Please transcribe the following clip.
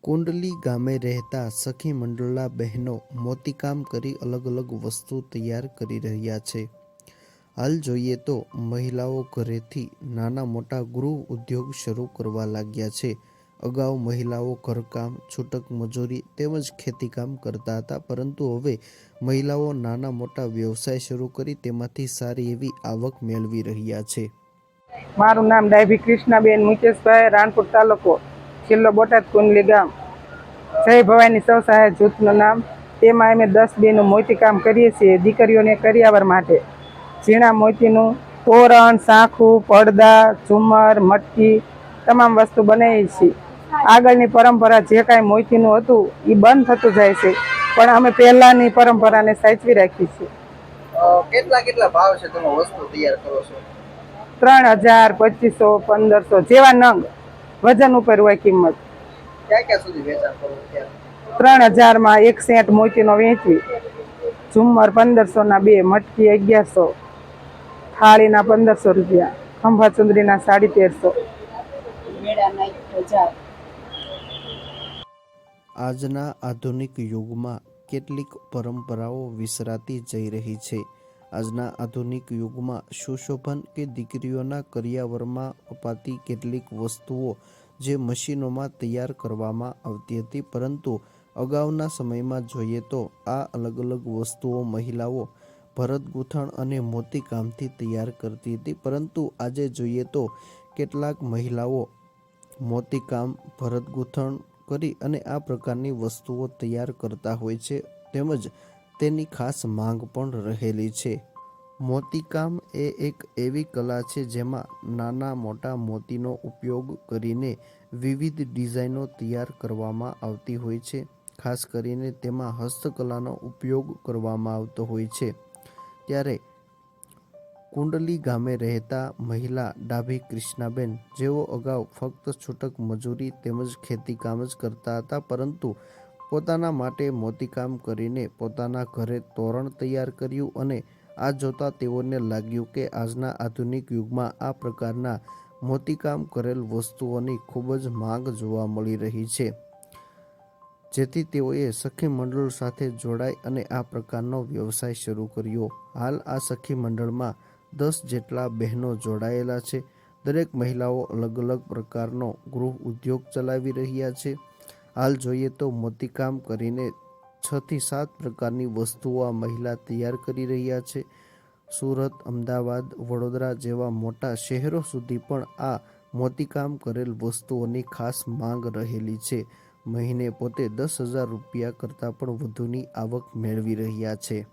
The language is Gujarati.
કુંડલી ગામે રહેતા સખી મંડળના બહેનો મોતીકામ કરી અલગ અલગ વસ્તુ તૈયાર કરી રહ્યા છે. હાલ જોઈએ તો મહિલાઓ ઘરેથી નાના મોટા ગૃહ ઉદ્યોગ શરૂ કરવા લાગ્યા છે. અગાઉ મહિલાઓ ઘરકામ, છૂટક મજૂરી તેમજ ખેતીકામ કરતા હતા, પરંતુ હવે મહિલાઓ નાના મોટા વ્યવસાય શરૂ કરી તેમાંથી સારી એવી આવક મેળવી રહ્યા છે. મારું નામ ડાભી કૃષ્ણાબેન મુકેશભાઈ, રાણપુર તાલુકો, જિલ્લો બોટાદ, કુંડલી ગામ. જય ભવાની સ્વસહાય જૂથનું નામ. તેમાં અમે 10 બહેનો મોતીકામ કરીએ છીએ દીકરીઓને કરિયાવર માટે. ઝીણા મોતીનું તોરણ, સાંખું, પડદા, ઝુમર, મટકી તમામ વસ્તુ બનાવીએ છીએ. આગળની પરંપરા જે કાંઈ મોતીનું હતું એ બંધ થતું જાય છે, પણ અમે પહેલાંની પરંપરાને સાચવી રાખી છે. કેટલા ભાવ છે તમે વસ્તુ તૈયાર કરો છો? 3000, 2500, 1500 જેવા નંગ, વજન ઉપર હોય કિંમત. ક્યાં સુધી વેચાણ કરો ત્યારે? 3000માં 1 સેટ મોતીનો વેચવી, ઝુમ્મર 1500ના 2, મટકી 1100, થાળીના 1500 રૂપિયા, ખંભા ચુંદડીના 1350. આજના આધુનિક યુગમાં કેટલીક પરંપરાઓ વિસરાતી જઈ રહી છે. આજના આધુનિક યુગમાં સુશોભન કે દીકરીઓના કરિયાવરમાં અપાતી કેટલીક વસ્તુઓ જે મશીનોમાં તૈયાર કરવામાં આવતી હતી, પરંતુ અગાઉના સમયમાં જોઈએ તો આ અલગ અલગ વસ્તુઓ મહિલાઓ ભરત ગૂંથણ અને મોતીકામથી તૈયાર કરતી હતી. પરંતુ આજે જોઈએ તો કેટલાક મહિલાઓ મોતીકામ, ભરત ગૂંથણ કરી અને આ પ્રકારની વસ્તુઓ તૈયાર કરતા હોય છે, તેમજ તેની ખાસ માંગ પણ રહેલી છે. મોતીકામ એ એક એવી કલા છે જેમાં નાના મોટા મોતીનો ઉપયોગ કરીને વિવિધ ડિઝાઇનો તૈયાર કરવામાં આવતી હોય છે. ખાસ કરીને તેમાં હસ્તકલાનો ઉપયોગ કરવામાં આવતો હોય છે. ત્યારે કુંડલી ગામે રહેતા મહિલા ડાભી કૃષ્ણાબેન, જેઓ અગાઉ ફક્ત છૂટક મજૂરી તેમજ ખેતીકામ જ કરતા હતા, પરંતુ પોતાના માટે મોતીકામ કરીને પોતાના ઘરે તોરણ તૈયાર કર્યું, અને આ જોતા તેઓને લાગ્યું કે આજના આધુનિક યુગમાં આ પ્રકારના મોતીકામ કરેલ વસ્તુઓની ખૂબ જ માંગ જોવા મળી રહી છે. જેથી તેઓએ સખી મંડળ સાથે જોડાઈ અને આ પ્રકારનો વ્યવસાય શરૂ કર્યો. હાલ આ સખી મંડળમાં 10 જેટલા બહેનો જોડાયેલા છે. દરેક મહિલાઓ અલગ અલગ પ્રકારનો ગૃહ ઉદ્યોગ ચલાવી રહ્યા છે. હાલ જોઈએ તો મોતીકામ કરીને 6 થી 7 પ્રકારની વસ્તુઓ આ મહિલા તૈયાર કરી રહ્યા છે. સુરત, અમદાવાદ, વડોદરા જેવા મોટા શહેરો સુધી પણ આ મોતીકામ કરેલ વસ્તુઓની ખાસ માંગ રહેલી છે. મહિને પોતે 10,000 રૂપિયા કરતાં પણ વધુની આવક મેળવી રહ્યા છે.